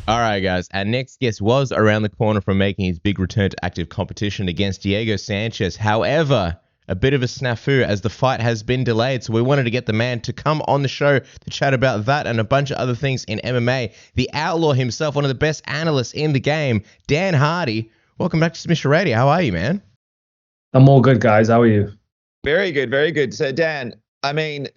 All right, guys. Our next guest was around the corner from making his big return to active competition against Diego Sanchez. However, a bit of a snafu as the fight has been delayed. So we wanted to get the man to come on the show to chat about that and a bunch of other things in MMA. The Outlaw himself, one of the best analysts in the game, Dan Hardy. Welcome back to Submission Radio. How are you, man? I'm all good, guys. How are you? Very good, very good. So, Dan, I mean,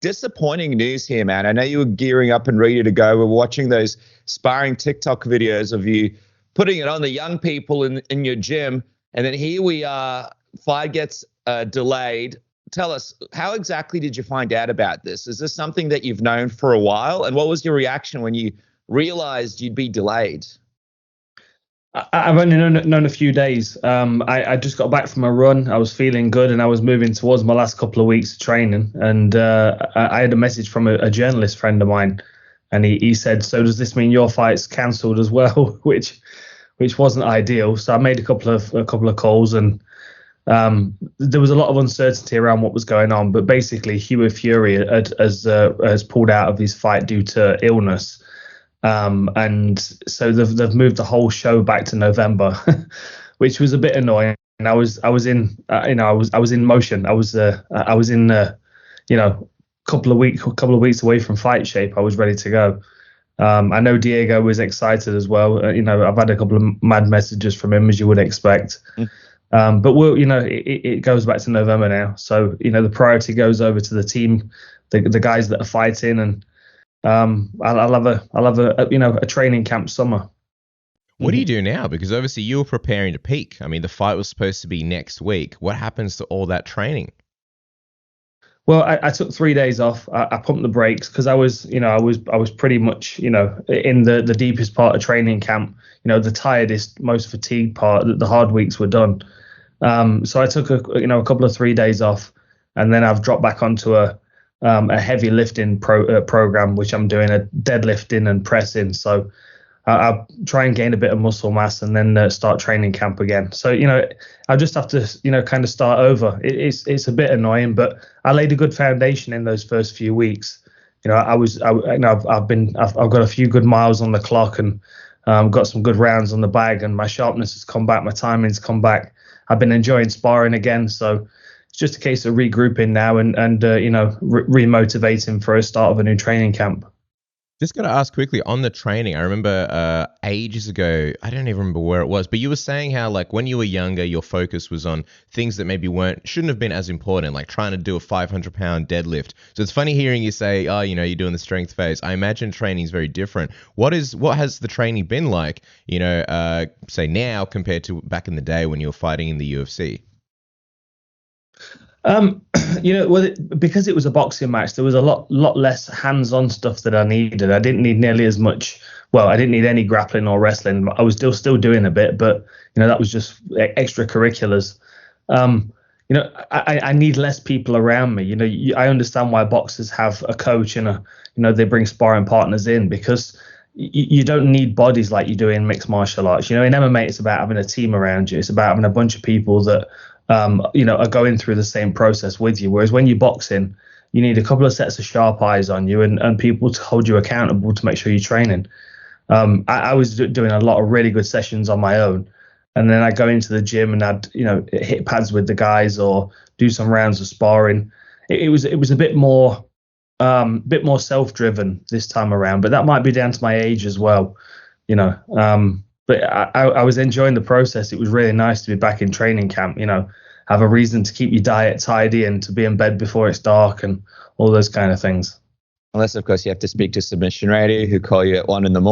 disappointing news here, man. I know you were gearing up and ready to go. We're watching those sparring TikTok videos of you putting it on the young people in your gym. And then here we are, fight gets delayed. Tell us, how exactly did you find out about this? Is this something that you've known for a while? And what was your reaction when you realized you'd be delayed? I've only known a few days. I just got back from a run. I was feeling good, and I was moving towards my last couple of weeks of training. And I had a message from a journalist friend of mine, and he said, "So does this mean your fight's cancelled as well?" which wasn't ideal. So I made a couple of calls, and there was a lot of uncertainty around what was going on. But basically, Hugh Fury has pulled out of his fight due to illness. And so they've moved the whole show back to November, which was a bit annoying. And I was in motion. I was in couple of weeks away from fight shape. I was ready to go. I know Diego was excited as well. I've had a couple of mad messages from him, as you would expect. But it goes back to November now. So the priority goes over to the team, the guys that are fighting, and I'll have a training camp summer. What do you do now? Because obviously you were preparing to peak. I mean, the fight was supposed to be next week. What happens to all that training? Well, I took 3 days off. I pumped the brakes because I was pretty much, in the deepest part of training camp, the tiredest, most fatigued part. The hard weeks were done. So I took a couple of 3 days off, and then I've dropped back onto a heavy lifting program, which I'm doing a deadlifting and pressing. So I'll try and gain a bit of muscle mass and then start training camp again. So, I'll just have to, kind of start over. It's a bit annoying, but I laid a good foundation in those first few weeks. I've got a few good miles on the clock, and got some good rounds on the bag, and my sharpness has come back. My timing's come back. I've been enjoying sparring again. So it's just a case of regrouping now and re-motivating for a start of a new training camp. Just got to ask quickly on the training. I remember ages ago, I don't even remember where it was, but you were saying how like when you were younger, your focus was on things that maybe shouldn't have been as important, like trying to do a 500-pound deadlift. So it's funny hearing you say, oh, you're doing the strength phase. I imagine training is very different. What has the training been like, say now compared to back in the day when you were fighting in the UFC? Because it was a boxing match, there was a lot less hands-on stuff that I needed. I didn't need nearly as much. Well, I didn't need any grappling or wrestling. I was still doing a bit, but that was just extracurriculars. I need less people around me. I understand why boxers have a coach and they bring sparring partners in, because you don't need bodies like you do in mixed martial arts. In MMA, it's about having a team around you. It's about having a bunch of people that are going through the same process with you. Whereas when you're boxing, you need a couple of sets of sharp eyes on you and people to hold you accountable to make sure you're training. I was doing a lot of really good sessions on my own, and then I'd go into the gym and I'd hit pads with the guys or do some rounds of sparring. It was a bit more self-driven this time around, but that might be down to my age as well, But I was enjoying the process. It was really nice to be back in training camp, have a reason to keep your diet tidy and to be in bed before it's dark and all those kind of things. Unless, of course, you have to speak to Submission Radio, who call you at 1 a.m.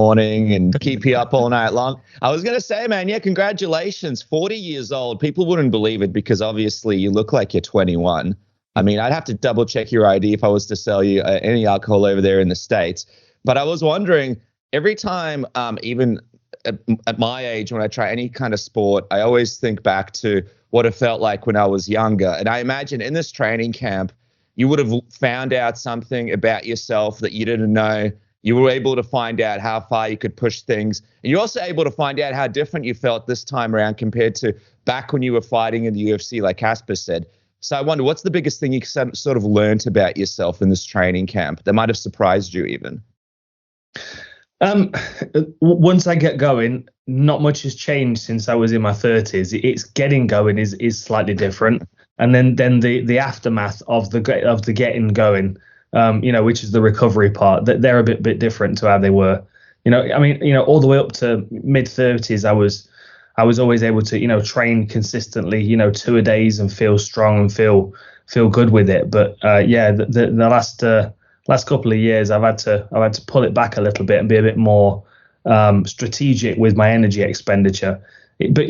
and keep you up all night long. I was going to say, man, yeah, congratulations. 40 years old. People wouldn't believe it because obviously you look like you're 21. I mean, I'd have to double check your ID if I was to sell you any alcohol over there in the States. But I was wondering, every time, even at my age, when I try any kind of sport, I always think back to what it felt like when I was younger. And I imagine in this training camp, you would have found out something about yourself that you didn't know. You were able to find out how far you could push things. And you're also able to find out how different you felt this time around compared to back when you were fighting in the UFC, like Casper said. So I wonder, what's the biggest thing you sort of learned about yourself in this training camp that might have surprised you even? Um, Once I get going, not much has changed since I was in my 30s. It's getting going is slightly different, and then the aftermath of the getting going, which is the recovery part, that they're a bit different to how they were. I mean, all the way up to mid 30s, I was always able to train consistently, 2 a days and feel strong and feel good with it. But yeah, the last couple of years, I've had to pull it back a little bit and be a bit more strategic with my energy expenditure. But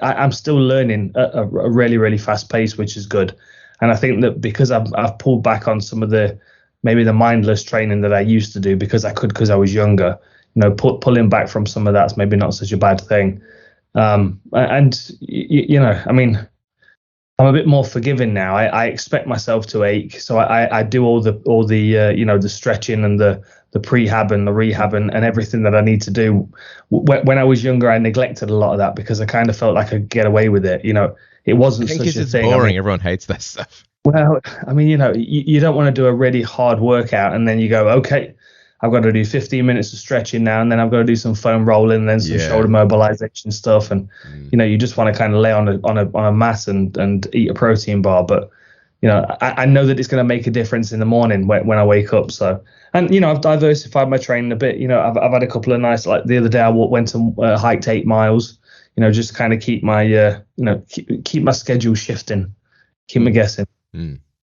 I'm still learning at a really really fast pace, which is good. And I think that because I've pulled back on some of maybe the mindless training that I used to do because I was younger. Pulling back from some of that's maybe not such a bad thing. And I mean, I'm a bit more forgiving now. I expect myself to ache, so I do all the the stretching and the prehab and the rehab and everything that I need to do. When I was younger, I neglected a lot of that because I kind of felt like I could get away with it. It wasn't I think such a it's thing. boring. Everyone hates that stuff. Well, I mean, you don't want to do a really hard workout and then you go, okay, I've got to do 15 minutes of stretching now, and then I've got to do some foam rolling, and then some shoulder mobilization stuff, and you just want to kind of lay on a mat and eat a protein bar. But I know that it's going to make a difference in the morning when I wake up. So, and I've diversified my training a bit. I've had a couple of nice, like the other day I went and hiked 8 miles. Just kind of keep my keep my schedule shifting, keep me guessing.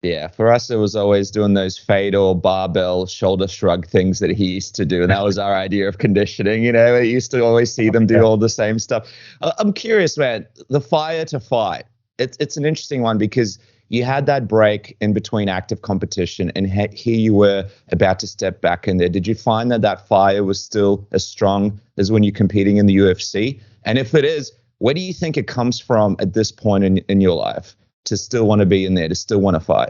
Yeah, for us, it was always doing those fatal barbell shoulder shrug things that he used to do. And that was our idea of conditioning. I used to always see them do all the same stuff. I'm curious, man, the fire to fight. It's an interesting one because you had that break in between active competition and here you were about to step back in there. Did you find that fire was still as strong as when you're competing in the UFC? And if it is, where do you think it comes from at this point in your life? To still want to be in there, to still want to fight.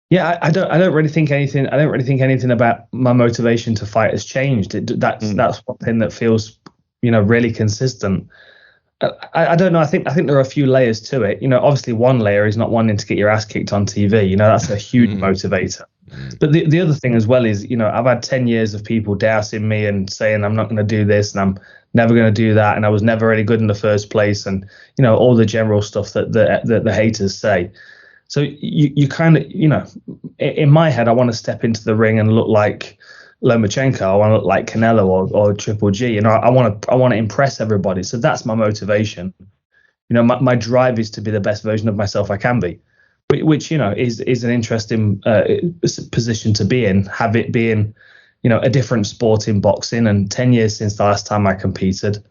Yeah, I don't really think anything. I don't really think anything about my motivation to fight has changed. That's one thing that feels, really consistent. I don't know. I think there are a few layers to it. Obviously one layer is not wanting to get your ass kicked on TV. That's a huge motivator. But the other thing as well is, I've had 10 years of people dousing me and saying I'm not going to do this and I'm never going to do that, and I was never really good in the first place, and all the general stuff that the haters say. So you kind of in my head I want to step into the ring and look like Lomachenko. I want to look like Canelo or Triple G. I want to impress everybody. So that's my motivation. My drive is to be the best version of myself I can be, which is an interesting position to be in. Have it being a different sport in boxing, and 10 years since the last time I competed.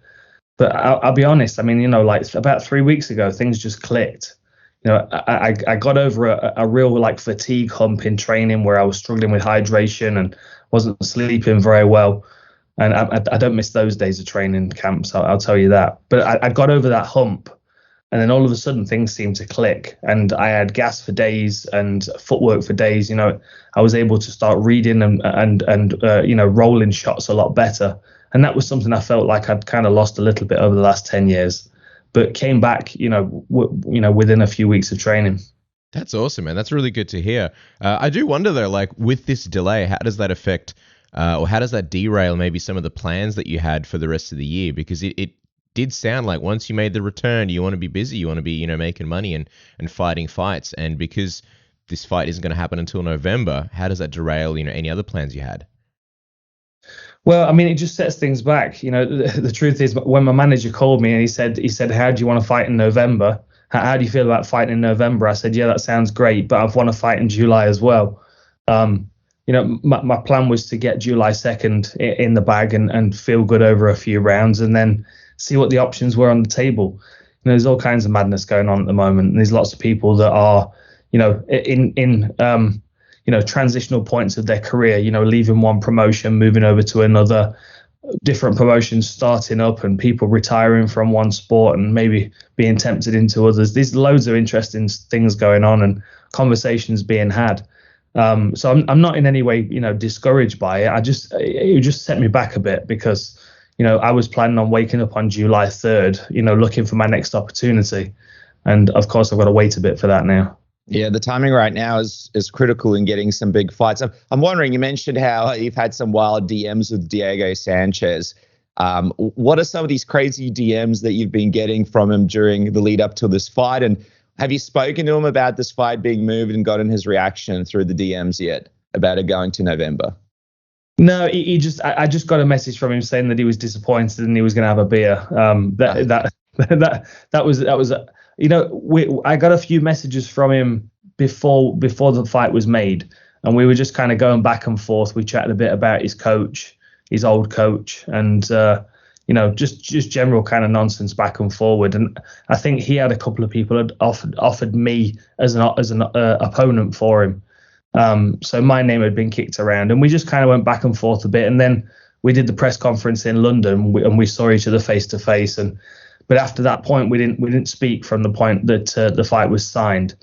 But I'll be honest, I mean, like about 3 weeks ago, things just clicked. I got over a real like fatigue hump in training where I was struggling with hydration and wasn't sleeping very well. And I don't miss those days of training camps, I'll tell you that. But I got over that hump. And then all of a sudden things seemed to click, and I had gas for days and footwork for days. I was able to start reading and rolling shots a lot better. And that was something I felt like I'd kind of lost a little bit over the last 10 years, but came back, within a few weeks of training. That's awesome, man. That's really good to hear. I do wonder though, like with this delay, how does that affect, or how does that derail maybe some of the plans that you had for the rest of the year? Because it did sound like once you made the return, you want to be busy, you want to be, making money and fighting fights. And because this fight isn't going to happen until November, how does that derail, any other plans you had? Well, I mean, it just sets things back. The truth is, when my manager called me and he said, how do you want to fight in November? How do you feel about fighting in November? I said, yeah, that sounds great, but I want to fight in July as well. My plan was to get July 2nd in the bag and feel good over a few rounds and then see what the options were on the table. There's all kinds of madness going on at the moment. And there's lots of people that are, in transitional points of their career, leaving one promotion, moving over to another, different promotions starting up, and people retiring from one sport and maybe being tempted into others. There's loads of interesting things going on and conversations being had. So I'm not in any way, discouraged by it. It just set me back a bit because, I was planning on waking up on July 3rd, looking for my next opportunity. And of course, I've got to wait a bit for that now. Yeah, the timing right now is critical in getting some big fights. I'm wondering, you mentioned how you've had some wild DMs with Diego Sanchez. What are some of these crazy DMs that you've been getting from him during the lead up to this fight? And have you spoken to him about this fight being moved and gotten his reaction through the DMs yet about it going to November? No, I just got a message from him saying that he was disappointed and he was going to have a beer. That was I got a few messages from him before the fight was made, and we were just kind of going back and forth. We chatted a bit about his coach, his old coach, and just general kind of nonsense back and forward. And I think he had a couple of people had offered me as an opponent for him. So my name had been kicked around, and we just kind of went back and forth a bit. And then we did the press conference in London, and we saw each other face to face. But after that point, we didn't speak from the point that the fight was signed.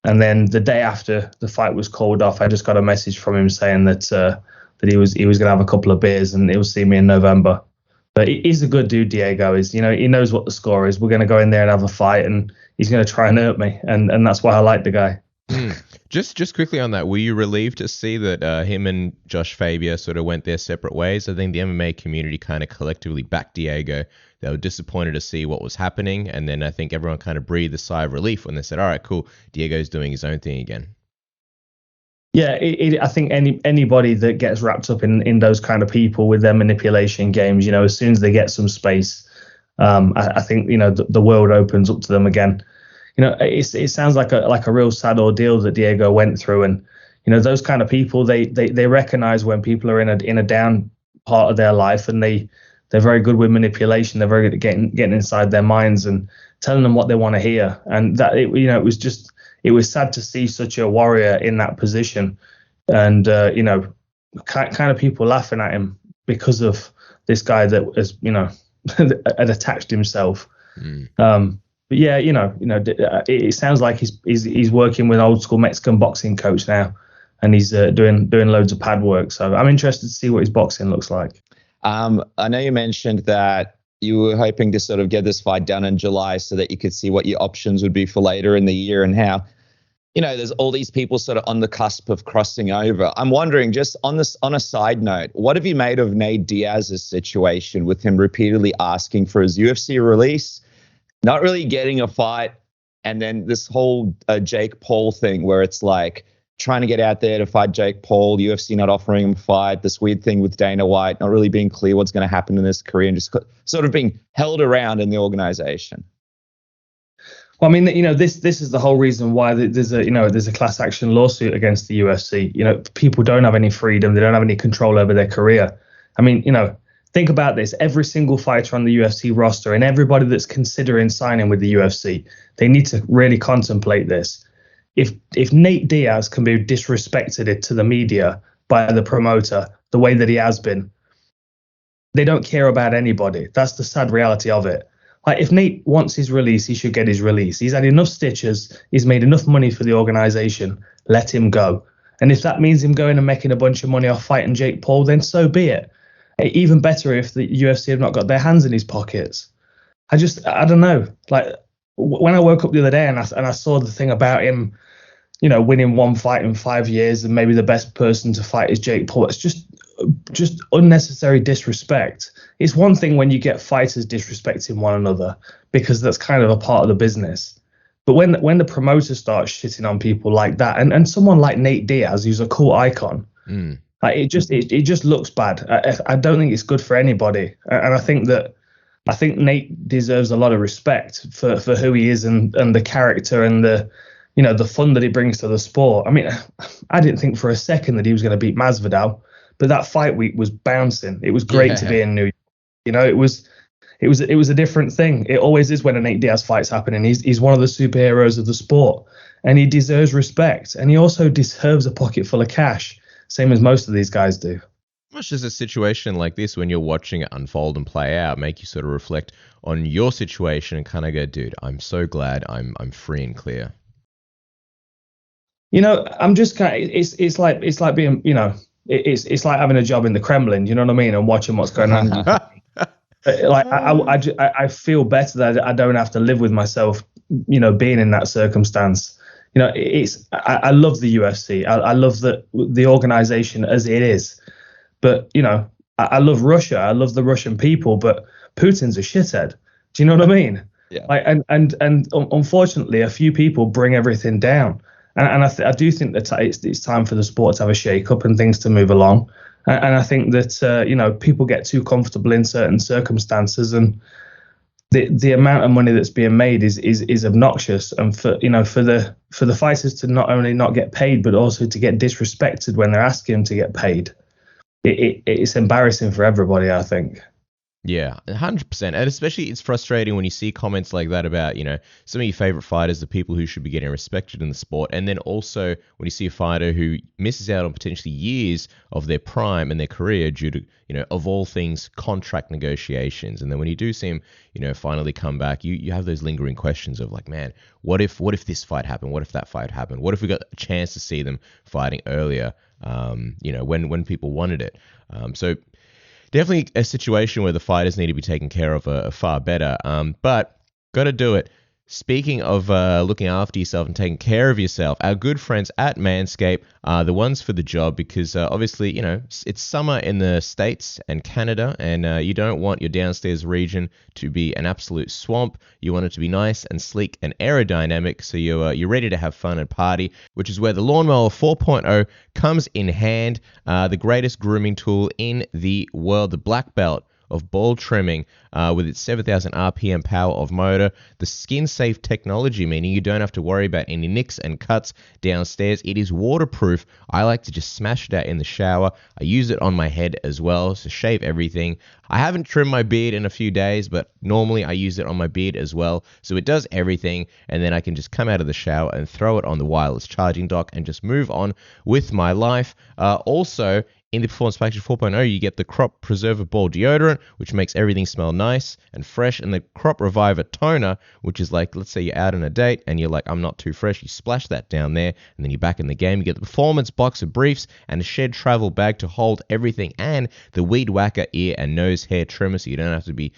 And then the day after the fight was called off, I just got a message from him saying that he was going to have a couple of beers and he'll see me in November. But he's a good dude, Diego. He knows what the score is. We're going to go in there and have a fight, and he's going to try and hurt me, and that's why I like the guy. Just quickly on that, were you relieved to see that him and Josh Fabia sort of went their separate ways? I think the MMA community kind of collectively backed Diego. They were disappointed to see what was happening, and then I think everyone kind of breathed a sigh of relief when they said, all right, cool, Diego's doing his own thing again. Yeah, I think anybody that gets wrapped up in those kind of people with their manipulation games, as soon as they get some space, I think, the world opens up to them again. It sounds like a real sad ordeal that Diego went through, and those kind of people, they recognize when people are in a down part of their life, and they're very good with manipulation. They're very good at getting inside their minds and telling them what they want to hear. And that it was sad to see such a warrior in that position, and kind of people laughing at him because of this guy that has had attached himself. But yeah, it sounds like he's working with an old school Mexican boxing coach now, and he's doing loads of pad work. So I'm interested to see what his boxing looks like. I know you mentioned that you were hoping to sort of get this fight done in July so that you could see what your options would be for later in the year, and how, there's all these people sort of on the cusp of crossing over. I'm wondering, just on a side note, what have you made of Nate Diaz's situation with him repeatedly asking for his UFC release, not really getting a fight, and then this whole Jake Paul thing where it's like trying to get out there to fight Jake Paul, UFC not offering him a fight, this weird thing with Dana White, not really being clear what's going to happen in his career, and just sort of being held around in the organization. Well, I mean, this is the whole reason why there's a class action lawsuit against the UFC. People don't have any freedom. They don't have any control over their career. I mean, think about this. Every single fighter on the UFC roster and everybody that's considering signing with the UFC, they need to really contemplate this. If Nate Diaz can be disrespected to the media by the promoter the way that he has been, they don't care about anybody. That's the sad reality of it. Like, if Nate wants his release, he should get his release. He's had enough stitches. He's made enough money for the organization. Let him go. And if that means him going and making a bunch of money off fighting Jake Paul, then so be it. Even better if the UFC have not got their hands in his pockets. I don't know. Like, when I woke up the other day and I saw the thing about him, winning one fight in 5 years, and maybe the best person to fight is Jake Paul. It's just unnecessary disrespect. It's one thing when you get fighters disrespecting one another, because that's kind of a part of the business. But when the promoter starts shitting on people like that, and someone like Nate Diaz, who's a cool icon, like, it just looks bad. I don't think it's good for anybody, and I think Nate deserves a lot of respect for who he is and the character and the fun that he brings to the sport. I mean, I didn't think for a second that he was going to beat Masvidal, but that fight week was bouncing. It was great to be in New York. It was a different thing. It always is when a Nate Diaz fight's happening. He's one of the superheroes of the sport, and he deserves respect, and he also deserves a pocket full of cash, same as most of these guys do. How much does a situation like this, when you're watching it unfold and play out, make you sort of reflect on your situation and kind of go, dude, I'm so glad I'm free and clear? I'm just kind of, it's like being, it's like having a job in the Kremlin, you know what I mean, and watching what's going on. Like, I feel better that I don't have to live with myself, being in that circumstance. I love the UFC. I love the organization as it is. But, I love Russia. I love the Russian people, but Putin's a shithead. Do you know what I mean? Yeah. And unfortunately, a few people bring everything down. And I do think that it's time for the sport to have a shake up and things to move along. And I think that, people get too comfortable in certain circumstances, and the amount of money that's being made is obnoxious. And for the fighters to not only not get paid, but also to get disrespected when they're asking them to get paid, it's embarrassing for everybody, I think. Yeah, 100%. And especially it's frustrating when you see comments like that about, some of your favorite fighters, the people who should be getting respected in the sport. And then also when you see a fighter who misses out on potentially years of their prime and their career due to, of all things, contract negotiations. And then when you do see him, finally come back, you have those lingering questions of like, man, what if this fight happened? What if that fight happened? What if we got a chance to see them fighting earlier, when people wanted it? So definitely a situation where the fighters need to be taken care of far better, but got to do it. Speaking of looking after yourself and taking care of yourself, our good friends at Manscaped are the ones for the job because obviously, it's summer in the States and Canada, and you don't want your downstairs region to be an absolute swamp. You want it to be nice and sleek and aerodynamic, so you're ready to have fun and party, which is where the Lawnmower 4.0 comes in hand, the greatest grooming tool in the world, the black belt of ball trimming with its 7,000 RPM power of motor, the skin-safe technology, meaning you don't have to worry about any nicks and cuts downstairs. It is waterproof. I like to just smash it out in the shower. I use it on my head as well to shave everything. I haven't trimmed my beard in a few days, but normally I use it on my beard as well. So it does everything, and then I can just come out of the shower and throw it on the wireless charging dock and just move on with my life. Also, in the Performance Package 4.0, you get the Crop Preserver Ball Deodorant, which makes everything smell nice and fresh, and the Crop Reviver Toner, which is like, let's say you're out on a date and you're like, I'm not too fresh, you splash that down there, and then you're back in the game. You get the Performance Boxer Briefs and a Shed Travel Bag to hold everything, and the Weed Whacker Ear and Nose Hair Trimmer, so you don't have to be,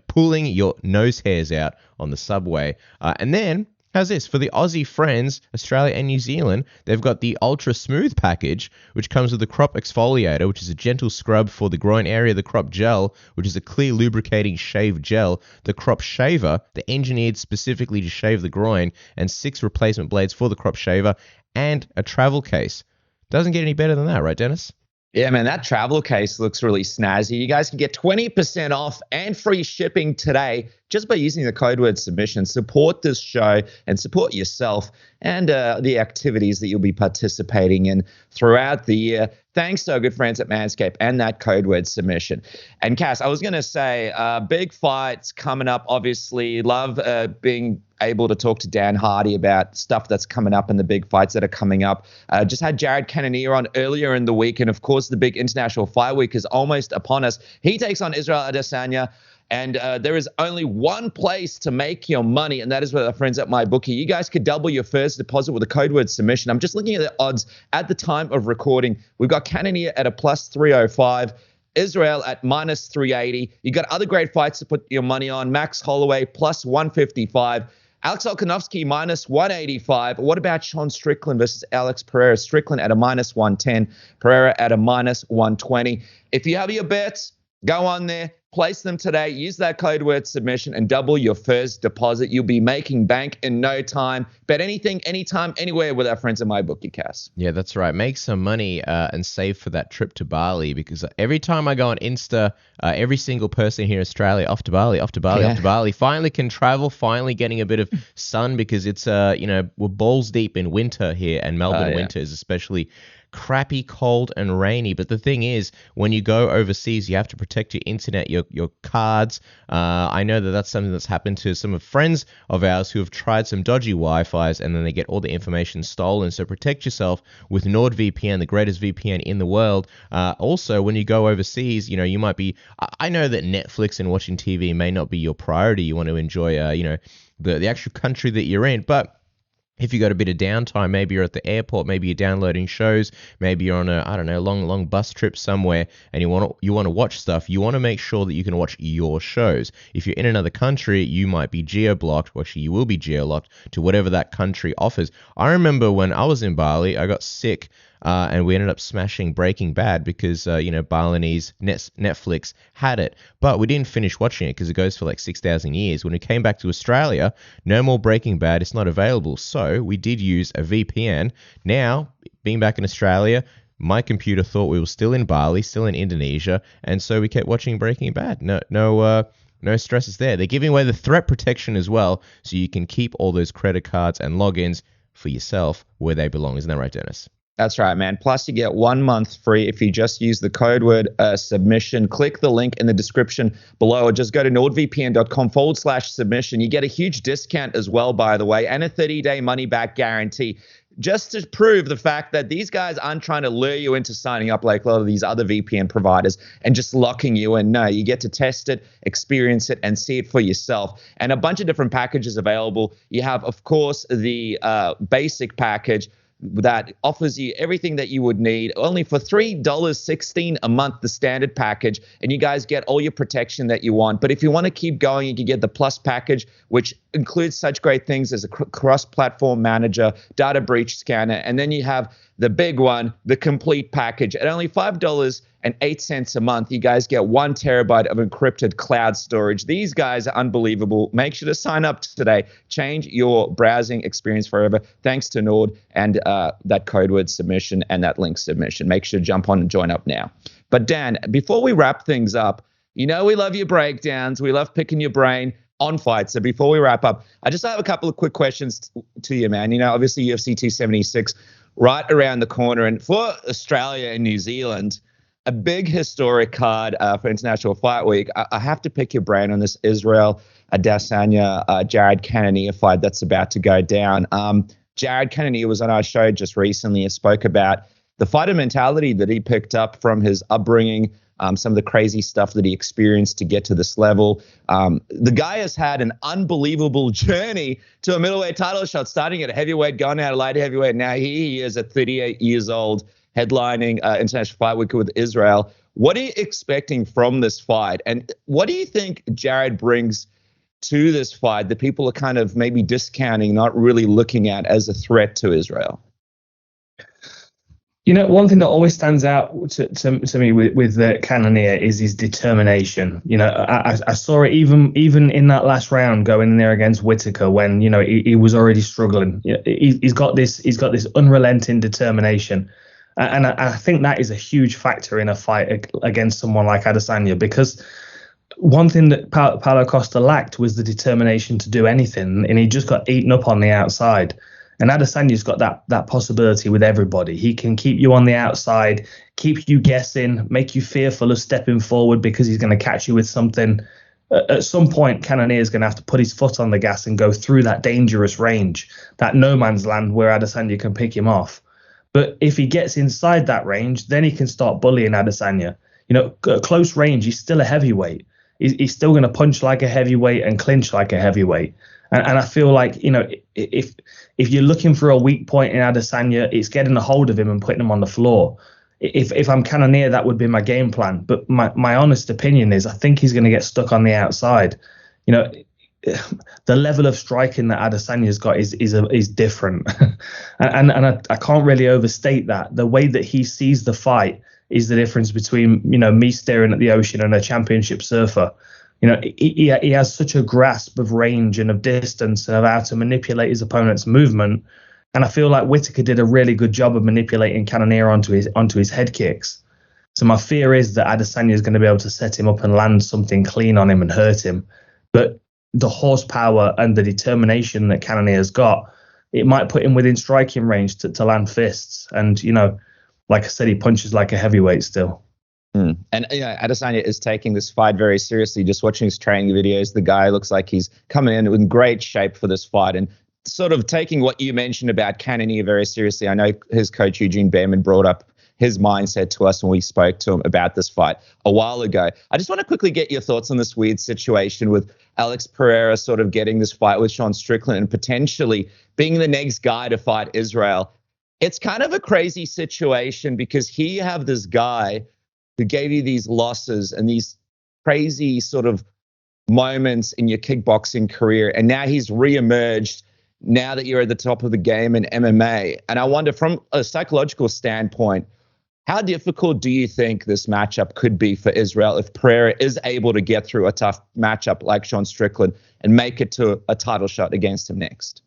pulling your nose hairs out on the subway. And then, how's this? For the Aussie friends, Australia and New Zealand, they've got the Ultra Smooth package, which comes with the Crop Exfoliator, which is a gentle scrub for the groin area, the Crop Gel, which is a clear lubricating shave gel, the Crop Shaver, the engineered specifically to shave the groin, and 6 replacement blades for the Crop Shaver, and a travel case. Doesn't get any better than that, right, Dennis? Yeah, man, that travel case looks really snazzy. You guys can get 20% off and free shipping today just by using the code word submission. Support this show and support yourself and the activities that you'll be participating in throughout the year. Thanks to our good friends at Manscaped and that code word submission. And Cass, I was going to say, big fights coming up, obviously. Love being able to talk to Dan Hardy about stuff that's coming up and the big fights that are coming up. Just had Jared Cannonier on earlier in the week, and of course the big International Fight Week is almost upon us. He takes on Israel Adesanya, and there is only one place to make your money, and that is with our friends at MyBookie. You guys could double your first deposit with a code word submission. I'm just looking at the odds at the time of recording. We've got Cannonier at a plus 305. Israel at minus 380. You got other great fights to put your money on. Max Holloway plus 155. Alex Volkanovski minus 185. What about Sean Strickland versus Alex Pereira? Strickland at a minus 110. Pereira at a minus 120. If you have your bets, go on there. Place them today. Use that code word submission and double your first deposit. You'll be making bank in no time. Bet anything, anytime, anywhere with our friends at MyBookie, Cass. Yeah, that's right. Make some money and save for that trip to Bali, because every time I go on Insta, every single person here in Australia, off to Bali, off to Bali, off to Bali, finally can travel, finally getting a bit of sun, because it's, we're balls deep in winter here, and Melbourne winter is especially crappy, cold, and rainy. But the thing is, when you go overseas, you have to protect your internet, your cards. I know that that's something that's happened to some of friends of ours who have tried some dodgy Wi-Fis, and then they get all the information stolen. So protect yourself with NordVPN, the greatest VPN in the world. Also, when you go overseas, you might be, I know that Netflix and watching TV may not be your priority. You want to enjoy, the actual country that you're in, but if you got a bit of downtime, maybe you're at the airport, maybe you're downloading shows, maybe you're on a, I don't know, long bus trip somewhere, and you want to watch stuff, you want to make sure that you can watch your shows. If you're in another country, you might be geo-blocked, or actually you will be geo-locked to whatever that country offers. I remember when I was in Bali, I got sick, and we ended up smashing Breaking Bad because, Balinese Netflix had it. But we didn't finish watching it because it goes for like 6,000 years. When we came back to Australia, no more Breaking Bad. It's not available. So we did use a VPN. Now, being back in Australia, my computer thought we were still in Bali, still in Indonesia, and so we kept watching Breaking Bad. No stresses there. They're giving away the threat protection as well, so you can keep all those credit cards and logins for yourself where they belong. Isn't that right, Dennis? That's right, man. Plus, you get 1 month free if you just use the code word submission. Click the link in the description below, or just go to nordvpn.com/submission. You get a huge discount as well, by the way, and a 30-day money-back guarantee, just to prove the fact that these guys aren't trying to lure you into signing up like a lot of these other VPN providers and just locking you in. No, you get to test it, experience it, and see it for yourself. And a bunch of different packages available. You have, of course, the basic package that offers you everything that you would need, only for $3.16 a month, the standard package, and you guys get all your protection that you want. But if you want to keep going, you can get the Plus package, which includes such great things as a cross-platform manager, data breach scanner, and then you have the big one, the complete package. At only $5.08 a month, you guys get 1 terabyte of encrypted cloud storage. These guys are unbelievable. Make sure to sign up today. Change your browsing experience forever. Thanks to Nord and that code word submission and that link submission. Make sure to jump on and join up now. But Dan, before we wrap things up, we love your breakdowns. We love picking your brain on fights. So before we wrap up, I just have a couple of quick questions to you, man. Obviously UFC 276 right around the corner. And for Australia and New Zealand, a big historic card for International Fight Week. I have to pick your brain on this Israel Adesanya, Jared Cannonier fight that's about to go down. Jared Cannonier was on our show just recently and spoke about the fighter mentality that he picked up from his upbringing, some of the crazy stuff that he experienced to get to this level. The guy has had an unbelievable journey to a middleweight title shot, starting at a heavyweight, going out of light heavyweight. Now he is at 38 years old, headlining International Fight Week with Israel. What are you expecting from this fight? And what do you think Jared brings to this fight that people are kind of maybe discounting, not really looking at as a threat to Israel? One thing that always stands out to me with Cannonier is his determination. I saw it even in that last round going in there against Whittaker when he was already struggling. He's got this unrelenting determination, and I think that is a huge factor in a fight against someone like Adesanya, because one thing that Paulo Costa lacked was the determination to do anything, and he just got eaten up on the outside. And Adesanya's got that possibility with everybody. He can keep you on the outside, keep you guessing, make you fearful of stepping forward because he's going to catch you with something. At some point, Cannonier is going to have to put his foot on the gas and go through that dangerous range, that no man's land where Adesanya can pick him off. But if he gets inside that range, then he can start bullying Adesanya. At close range, he's still a heavyweight. He's still going to punch like a heavyweight and clinch like a heavyweight. And I feel like, if you're looking for a weak point in Adesanya, it's getting a hold of him and putting him on the floor. If I'm Cannonier, that would be my game plan. But my honest opinion is I think he's going to get stuck on the outside. The level of striking that Adesanya's got is different. and I can't really overstate that. The way that he sees the fight is the difference between, me staring at the ocean and a championship surfer. He has such a grasp of range and of distance and of how to manipulate his opponent's movement. And I feel like Whittaker did a really good job of manipulating Cannonier onto his head kicks. So my fear is that Adesanya is going to be able to set him up and land something clean on him and hurt him. But the horsepower and the determination that Cannonier has got, it might put him within striking range to land fists. And, like I said, he punches like a heavyweight still. And Adesanya is taking this fight very seriously. Just watching his training videos, the guy looks like he's coming in great shape for this fight, and sort of taking what you mentioned about Cannonier very seriously. I know his coach Eugene Behrman brought up his mindset to us when we spoke to him about this fight a while ago. I just want to quickly get your thoughts on this weird situation with Alex Pereira sort of getting this fight with Sean Strickland and potentially being the next guy to fight Israel. It's kind of a crazy situation because here you have this guy who gave you these losses and these crazy sort of moments in your kickboxing career, and now he's reemerged now that you're at the top of the game in MMA. And I wonder, from a psychological standpoint, how difficult do you think this matchup could be for Israel if Pereira is able to get through a tough matchup like Sean Strickland and make it to a title shot against him next?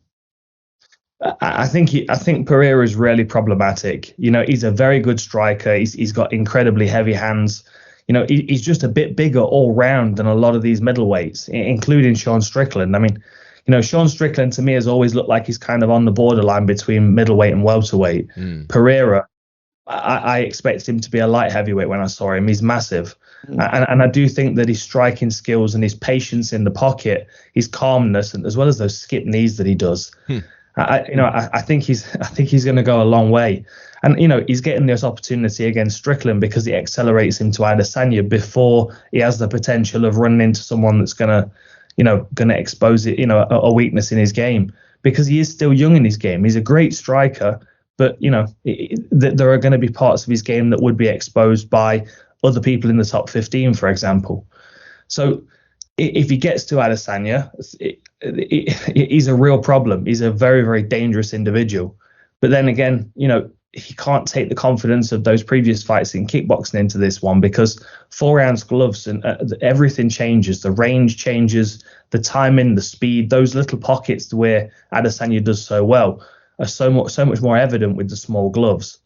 I think Pereira is really problematic. You know, he's a very good striker. He's got incredibly heavy hands. You know, he's just a bit bigger all round than a lot of these middleweights, including Sean Strickland. I mean, you know, Sean Strickland to me has always looked like he's kind of on the borderline between middleweight and welterweight. Pereira, I expected him to be a light heavyweight when I saw him. He's massive. And I do think that his striking skills and his patience in the pocket, his calmness, and as well as those skip knees that he does, I think he's going to go a long way. And, you know, he's getting this opportunity against Strickland because it accelerates him to Adesanya before he has the potential of running into someone that's going to expose it, a weakness in his game, because he is still young in his game. He's a great striker, but, you know, there are going to be parts of his game that would be exposed by other people in the top 15, for example. So if he gets to Adesanya, he's a real problem. He's a very, very dangerous individual. But then again, you know, he can't take the confidence of those previous fights in kickboxing into this one, because 4-ounce gloves and everything changes. The range changes, the timing, the speed, those little pockets where Adesanya does so well are so much more evident with the small gloves.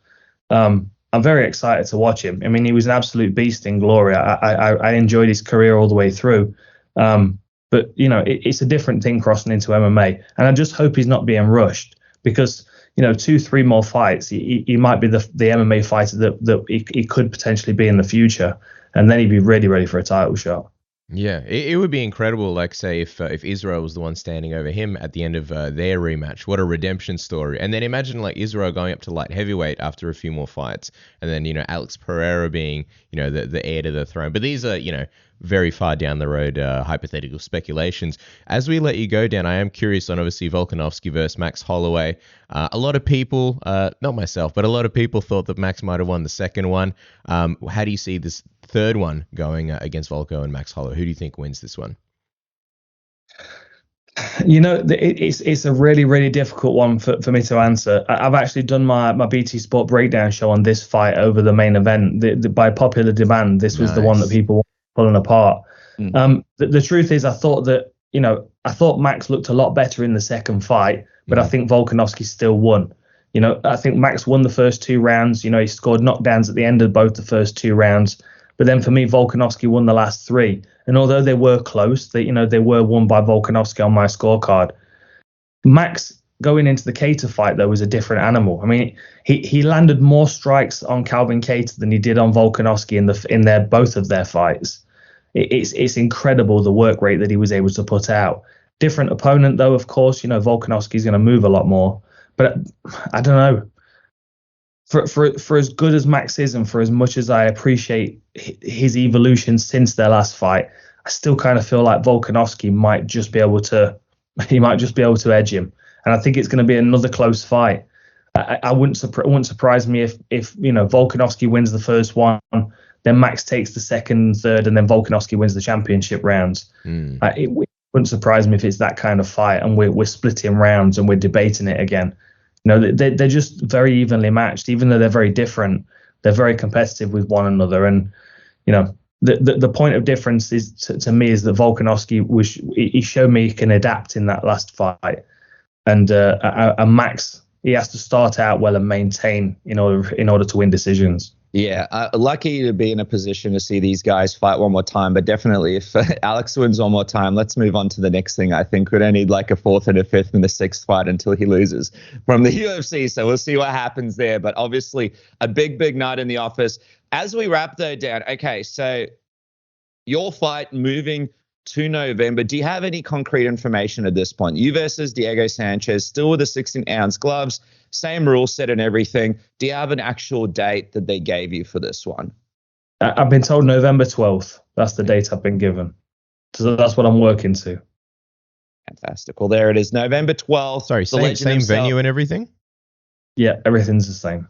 I'm very excited to watch him. I mean, he was an absolute beast in glory. I enjoyed his career all the way through. But, you know, it's a different thing crossing into MMA. And I just hope he's not being rushed, because, you know, 2-3 more fights, he might be the MMA fighter that he could potentially be in the future. And then he'd be really ready for a title shot. Yeah, it would be incredible, like, say, if Israel was the one standing over him at the end of their rematch. What a redemption story. And then imagine, like, Israel going up to light heavyweight after a few more fights. And then, you know, Alex Pereira being, you know, the heir to the throne. But these are, you know, very far down the road hypothetical speculations. As we let you go, Dan, I am curious on, obviously, Volkanovski versus Max Holloway. A lot of people, not myself, but a lot of people thought that Max might have won the second one. How do you see this third one going against Volko and Max Holloway? Who do you think wins this one? You know, it's a really, really difficult one for me to answer. I've actually done my BT Sport breakdown show on this fight over the main event. By popular demand, this was the one that people were pulling apart. The truth is, I thought Max looked a lot better in the second fight, but I think Volkanovski still won. You know, I think Max won the first 2 rounds. You know, he scored knockdowns at the end of both the first 2 rounds. But then for me, Volkanovski won the last 3. And although they were close, they were won by Volkanovski on my scorecard. Max, going into the Kattar fight, though, was a different animal. I mean, he landed more strikes on Calvin Kattar than he did on Volkanovski in both of their fights. It's incredible the work rate that he was able to put out. Different opponent, though, of course. You know, Volkanovski's going to move a lot more. But I don't know. For as good as Max is, and for as much as I appreciate his evolution since their last fight, I still kind of feel like Volkanovski might just be able to edge him. And I think it's going to be another close fight. I wouldn't surprise me if you know, Volkanovski wins the first one, then Max takes the second, third, and then Volkanovski wins the championship rounds. It wouldn't surprise me if it's that kind of fight, and we're splitting rounds and we're debating it again. You know, they're just very evenly matched. Even though they're very different, they're very competitive with one another. And, you know, the point of difference is to me is that Volkanovski he showed me he can adapt in that last fight, and Max, he has to start out well and maintain in order to win decisions. Yeah, lucky to be in a position to see these guys fight one more time. But definitely, if Alex wins one more time, let's move on to the next thing. I think we don't need like a 4th and a 5th and a 6th fight until he loses from the UFC. So we'll see what happens there. But obviously, a big night in the office. As we wrap though, Dan, okay, so your fight moving to November. Do you have any concrete information at this point? You versus Diego Sanchez, still with the 16-ounce gloves, same rule set and everything. Do you have an actual date that they gave you for this one? I've been told November 12th. That's the date I've been given. So that's what I'm working to. Fantastic. Well, there it is, November 12th. Sorry, same venue and everything? Yeah, everything's the same.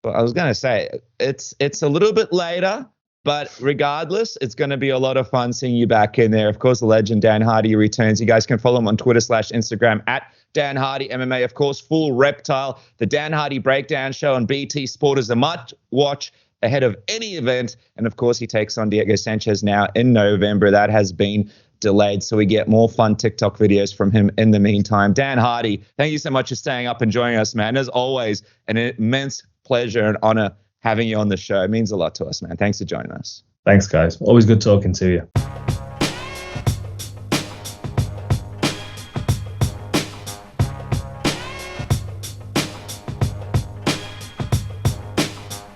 Well, I was going to say, it's a little bit later, but regardless, it's going to be a lot of fun seeing you back in there. Of course, the legend Dan Hardy returns. You guys can follow him on Twitter/Instagram at Dan Hardy MMA. Of course, Full Reptile, the Dan Hardy Breakdown Show on BT Sport is a must watch ahead of any event. And of course, he takes on Diego Sanchez now in November. That has been delayed, so we get more fun TikTok videos from him in the meantime. Dan Hardy, thank you so much for staying up and joining us, man. As always, an immense pleasure and honor having you on the show. It means a lot to us, man. Thanks for joining us. Thanks, guys. Always good talking to you.